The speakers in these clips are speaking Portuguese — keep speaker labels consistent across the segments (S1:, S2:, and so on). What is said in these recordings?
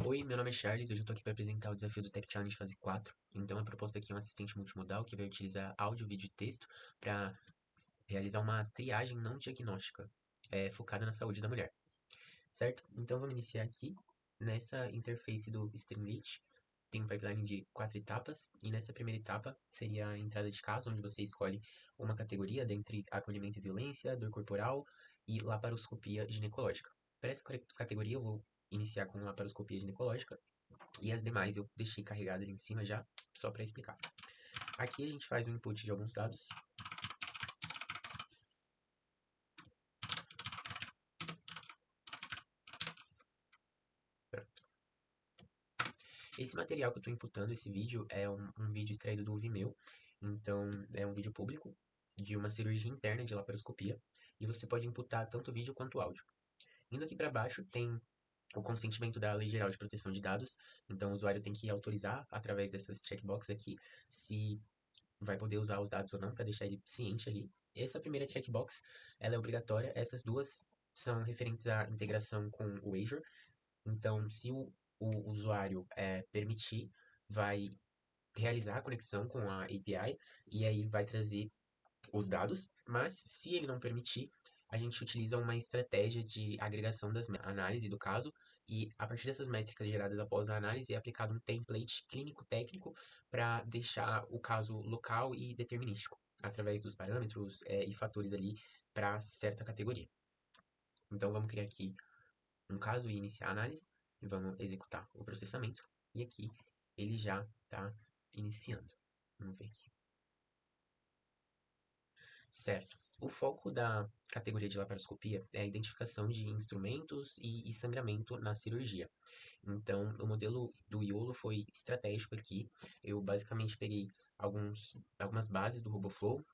S1: Oi, meu nome é Charles, hoje eu tô aqui para apresentar o desafio do Tech Challenge fase 4. Então, é proposto aqui um assistente multimodal que vai utilizar áudio, vídeo e texto para realizar uma triagem não diagnóstica, focada na saúde da mulher, certo? Então, vamos iniciar aqui nessa interface do Streamlit. Tem um pipeline de 4 etapas, e nessa primeira etapa seria a entrada de caso, onde você escolhe uma categoria dentre acolhimento e violência, dor corporal e laparoscopia ginecológica. Para essa categoria, eu vou iniciar com laparoscopia ginecológica, e as demais eu deixei carregada ali em cima já, só para explicar. Aqui a gente faz o input de alguns dados. Pronto. Esse material que eu estou imputando, esse vídeo, é um vídeo extraído do Vimeo. Então, é um vídeo público de uma cirurgia interna de laparoscopia. E você pode imputar tanto vídeo quanto áudio. Indo aqui para baixo, tem o consentimento da Lei Geral de Proteção de Dados. Então, o usuário tem que autorizar, através dessas checkbox aqui, se vai poder usar os dados ou não, para deixar ele ciente ali. Essa primeira checkbox, ela é obrigatória. Essas duas são referentes à integração com o Azure. Então, se o usuário permitir, vai realizar a conexão com a API e aí vai trazer os dados. Mas se ele não permitir, a gente utiliza uma estratégia de agregação das análise do caso, e a partir dessas métricas geradas após a análise é aplicado um template clínico-técnico para deixar o caso local e determinístico, através dos parâmetros e fatores ali para certa categoria. Então vamos criar aqui um caso e iniciar a análise, vamos executar o processamento, e aqui ele já está iniciando. Vamos ver aqui. Certo. O foco da categoria de laparoscopia é a identificação de instrumentos e sangramento na cirurgia. Então, o modelo do Iolo foi estratégico aqui. Eu basicamente peguei algumas bases do RoboFlow,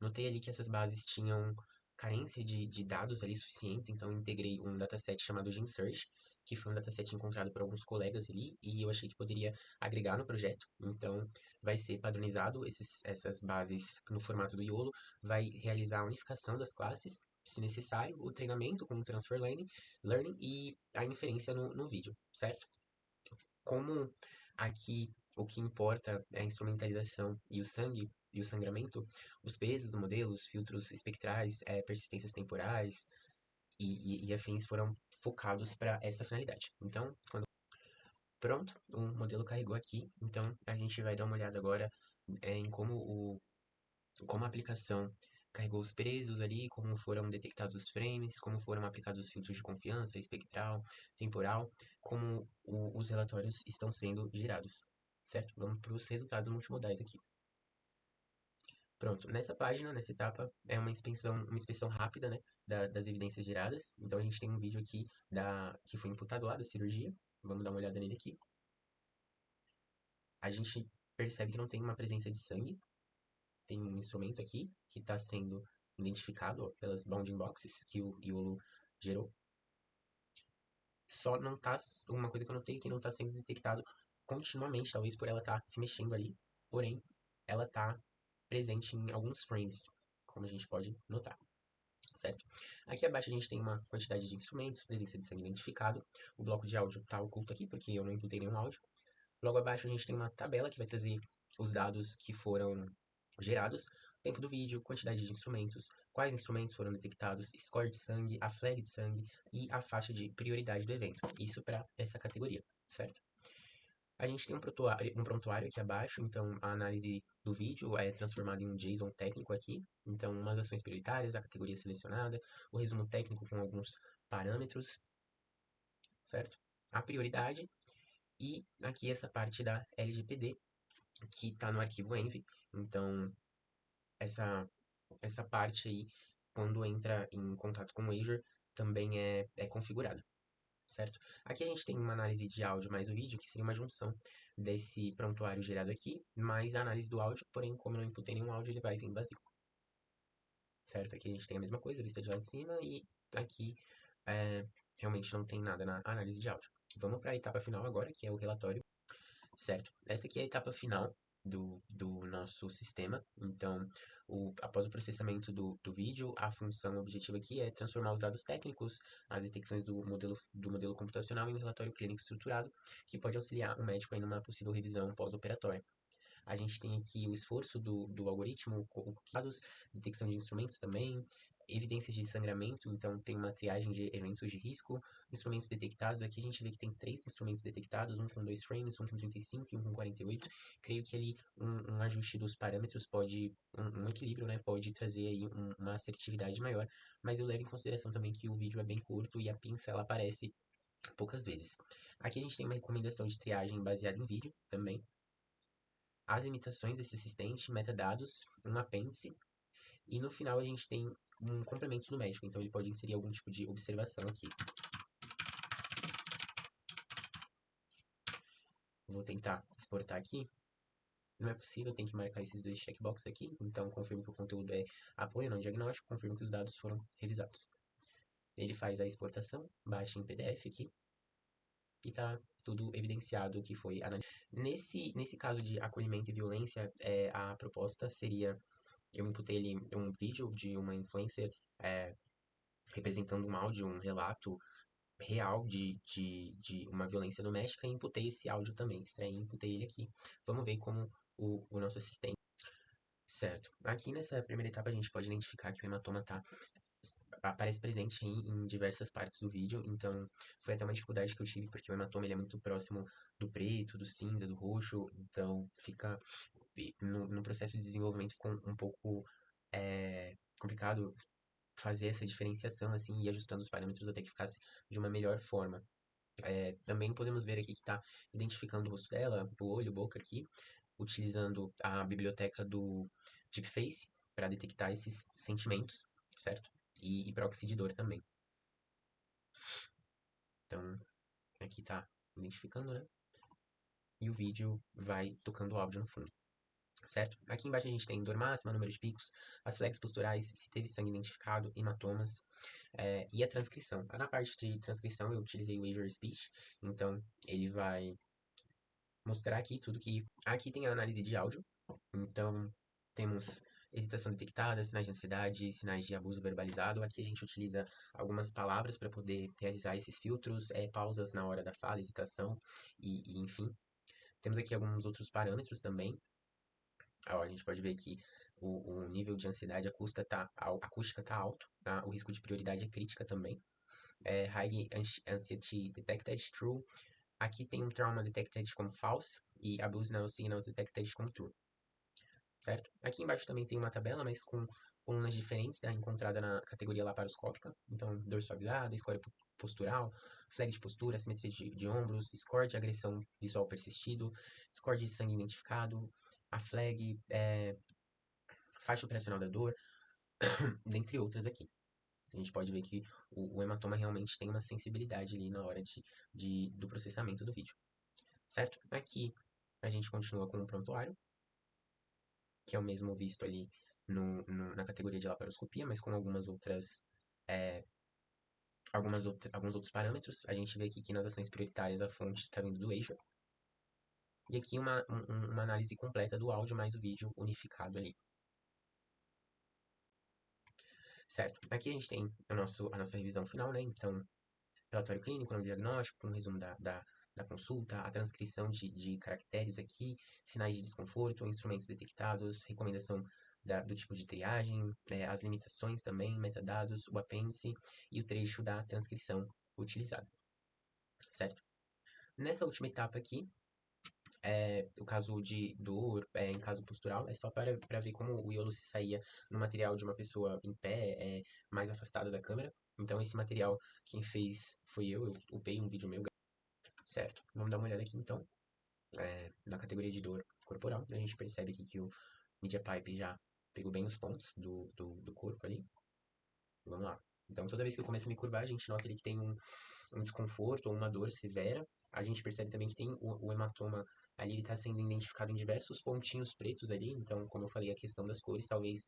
S1: notei ali que essas bases tinham carência de dados ali suficientes, então integrei um dataset chamado GenSearch, que foi um dataset encontrado por alguns colegas ali, e eu achei que poderia agregar no projeto. Então, vai ser padronizado essas bases no formato do Iolo, vai realizar a unificação das classes, se necessário, o treinamento com o Transfer Learning e a inferência no vídeo, certo? Como aqui o que importa é a instrumentalização e o sangue e o sangramento, os pesos do modelo, os filtros espectrais, persistências temporais e afins foram focados para essa finalidade. Então, pronto, o modelo carregou aqui, então a gente vai dar uma olhada agora em como a aplicação carregou os presos ali, como foram detectados os frames, como foram aplicados os filtros de confiança, espectral, temporal, como os relatórios estão sendo gerados, certo? Vamos para os resultados multimodais aqui. Pronto, nessa página, nessa etapa, é uma inspeção rápida, né, das evidências geradas. Então a gente tem um vídeo aqui que foi imputado lá da cirurgia. Vamos dar uma olhada nele aqui. A gente percebe que não tem uma presença de sangue. Tem um instrumento aqui que está sendo identificado ó, pelas bounding boxes que o Iolo gerou. Só não está, uma coisa que eu notei, que não está sendo detectado continuamente, talvez por ela estar se mexendo ali, porém, ela está presente em alguns frames, como a gente pode notar, certo? Aqui abaixo a gente tem uma quantidade de instrumentos, presença de sangue identificado, o bloco de áudio está oculto aqui, porque eu não imputei nenhum áudio. Logo abaixo a gente tem uma tabela que vai trazer os dados que foram gerados, tempo do vídeo, quantidade de instrumentos, quais instrumentos foram detectados, score de sangue, a flag de sangue e a faixa de prioridade do evento. Isso para essa categoria, certo? A gente tem um prontuário aqui abaixo, então a análise do vídeo é transformada em um JSON técnico aqui. Então, umas ações prioritárias, a categoria selecionada, o resumo técnico com alguns parâmetros, certo? A prioridade e aqui essa parte da LGPD, que está no arquivo env. Então, essa, essa parte aí, quando entra em contato com o Azure, também é configurada, certo? Aqui a gente tem uma análise de áudio mais o vídeo, que seria uma junção desse prontuário gerado aqui, mais a análise do áudio, porém, como eu não imputei nenhum áudio, ele vai vir vazio, certo? Aqui a gente tem a mesma coisa, vista de lá de cima, e aqui realmente não tem nada na análise de áudio. Vamos para a etapa final agora, que é o relatório, certo? Essa aqui é a etapa final, do nosso sistema. Então, após o processamento do vídeo, a função objetiva aqui é transformar os dados técnicos, as detecções do modelo computacional em um relatório clínico estruturado, que pode auxiliar o médico em uma possível revisão pós-operatória. A gente tem aqui o esforço do algoritmo, dados, detecção de instrumentos também, evidências de sangramento, então tem uma triagem de eventos de risco, instrumentos detectados. Aqui a gente vê que tem 3 instrumentos detectados, um com 2 frames, um com 35 e um com 48. Creio que ali um ajuste dos parâmetros pode, um equilíbrio, né, pode trazer aí uma assertividade maior, mas eu levo em consideração também que o vídeo é bem curto e a pinça ela aparece poucas vezes. Aqui a gente tem uma recomendação de triagem baseada em vídeo também, as limitações desse assistente, metadados, um apêndice, e no final a gente tem um complemento do médico, então ele pode inserir algum tipo de observação aqui. Vou tentar exportar aqui. Não é possível, tem que marcar esses 2 checkboxes aqui, então confirmo que o conteúdo é apoio não diagnóstico, confirmo que os dados foram revisados. Ele faz a exportação, baixa em PDF aqui, e tá tudo evidenciado que foi analisado. Nesse caso de acolhimento e violência, a proposta seria, eu imputei ali um vídeo de uma influencer representando um áudio, um relato real de uma violência doméstica e imputei esse áudio também, extraí e imputei ele aqui. Vamos ver como o nosso assistente. Certo. Aqui nessa primeira etapa a gente pode identificar que o hematoma aparece presente em diversas partes do vídeo, então foi até uma dificuldade que eu tive, porque o hematoma ele é muito próximo do preto, do cinza, do roxo, então fica no processo de desenvolvimento ficou um pouco complicado fazer essa diferenciação assim e ir ajustando os parâmetros até que ficasse de uma melhor forma. Também podemos ver aqui que está identificando o rosto dela, o olho, boca aqui, utilizando a biblioteca do Deepface para detectar esses sentimentos, certo? E proxy de dor também. Então, aqui está identificando, né? E o vídeo vai tocando o áudio no fundo, certo? Aqui embaixo a gente tem dor máxima, número de picos, as flex posturais, se teve sangue identificado, hematomas, e a transcrição. Na parte de transcrição eu utilizei o Azure Speech, então ele vai mostrar aqui tudo que... Aqui tem a análise de áudio, então temos hesitação detectada, sinais de ansiedade, sinais de abuso verbalizado. Aqui a gente utiliza algumas palavras para poder realizar esses filtros, pausas na hora da fala, hesitação e enfim. Temos aqui alguns outros parâmetros também. Ó, a gente pode ver que o nível de ansiedade acústica tá alto, tá? O risco de prioridade é crítica também. High Anxiety Detected True. Aqui tem um Trauma Detected como false e Abuse Signals Detected como true, certo? Aqui embaixo também tem uma tabela, mas com colunas diferentes, tá? Encontrada na categoria laparoscópica. Então, dor suavizada, score postural, flag de postura, simetria de ombros, score de agressão visual persistido, score de sangue identificado, a flag, faixa operacional da dor, dentre outras aqui. A gente pode ver que o hematoma realmente tem uma sensibilidade ali na hora do processamento do vídeo, certo? Aqui a gente continua com o prontuário, que é o mesmo visto ali na categoria de laparoscopia, mas com é, alguns outros parâmetros. A gente vê aqui que nas ações prioritárias a fonte está vindo do Azure. E aqui uma análise completa do áudio mais o vídeo unificado ali. Certo? Aqui a gente tem a nossa revisão final, né? Então, relatório clínico, no diagnóstico, um resumo da consulta, a transcrição de caracteres aqui, sinais de desconforto, instrumentos detectados, recomendação do tipo de triagem, as limitações também, metadados, o apêndice e o trecho da transcrição utilizada, certo? Nessa última etapa aqui, o caso de dor, em caso postural, é só para ver como o iolo se saía no material de uma pessoa em pé, mais afastada da câmera. Então, esse material, quem fez foi eu upei um vídeo meu, certo? Vamos dar uma olhada aqui, então, na categoria de dor corporal. A gente percebe aqui que o Media Pipe já pegou bem os pontos do corpo ali. Vamos lá. Então, toda vez que eu começo a me curvar, a gente nota ali que tem um desconforto ou uma dor severa. A gente percebe também que tem o hematoma ali, ele está sendo identificado em diversos pontinhos pretos ali. Então, como eu falei, a questão das cores, talvez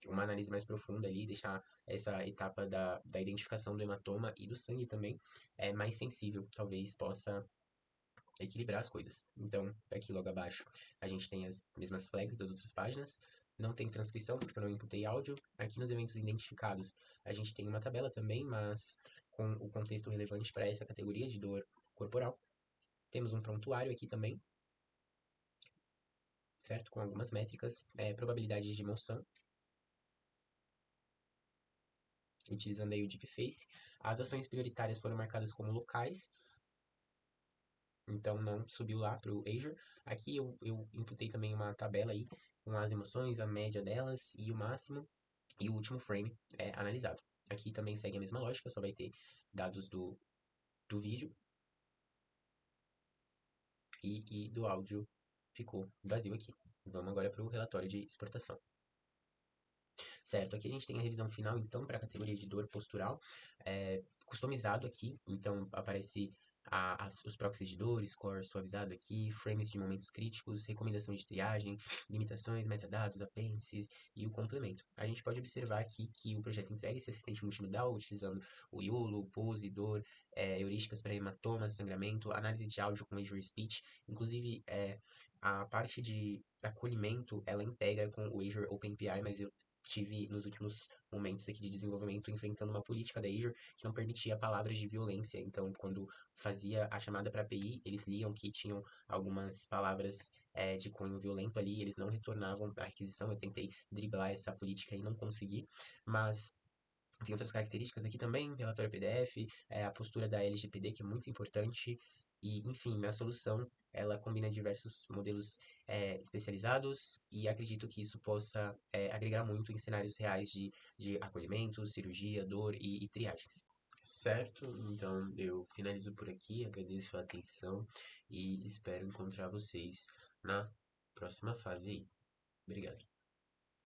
S1: uma análise mais profunda ali, deixar essa etapa da identificação do hematoma e do sangue também mais sensível. Talvez possa equilibrar as coisas. Então, aqui logo abaixo, a gente tem as mesmas flags das outras páginas. Não tem transcrição, porque eu não inputei áudio. Aqui nos eventos identificados, a gente tem uma tabela também, mas com o contexto relevante para essa categoria de dor corporal. Temos um prontuário aqui também, certo? Com algumas métricas, probabilidades de moção, utilizando aí o Deepface. As ações prioritárias foram marcadas como locais, então não subiu lá para o Azure. Aqui eu imputei também uma tabela aí com as emoções, a média delas e o máximo, e o último frame é analisado. Aqui também segue a mesma lógica, só vai ter dados do vídeo e do áudio ficou vazio aqui. Vamos agora para o relatório de exportação. Certo, aqui a gente tem a revisão final, então, para a categoria de dor postural, customizado aqui, então aparece os proxies de dor, score suavizado aqui, frames de momentos críticos, recomendação de triagem, limitações, metadados, apêndices e o complemento. A gente pode observar aqui que o projeto entrega esse assistente multimodal utilizando o YOLO, pose, dor, heurísticas para hematoma, sangramento, análise de áudio com Azure Speech, inclusive a parte de acolhimento ela integra com o Azure OpenAPI, mas eu tive nos últimos momentos aqui de desenvolvimento enfrentando uma política da Azure que não permitia palavras de violência. Então, quando fazia a chamada para API, eles liam que tinham algumas palavras de cunho violento ali, eles não retornavam a requisição. Eu tentei driblar essa política e não consegui, mas tem outras características aqui também, relatório PDF, a postura da LGPD, que é muito importante. E, enfim, a solução, ela combina diversos modelos especializados e acredito que isso possa agregar muito em cenários reais de acolhimento, cirurgia, dor e triagens. Certo, então eu finalizo por aqui, agradeço a atenção e espero encontrar vocês na próxima fase aí. Obrigado.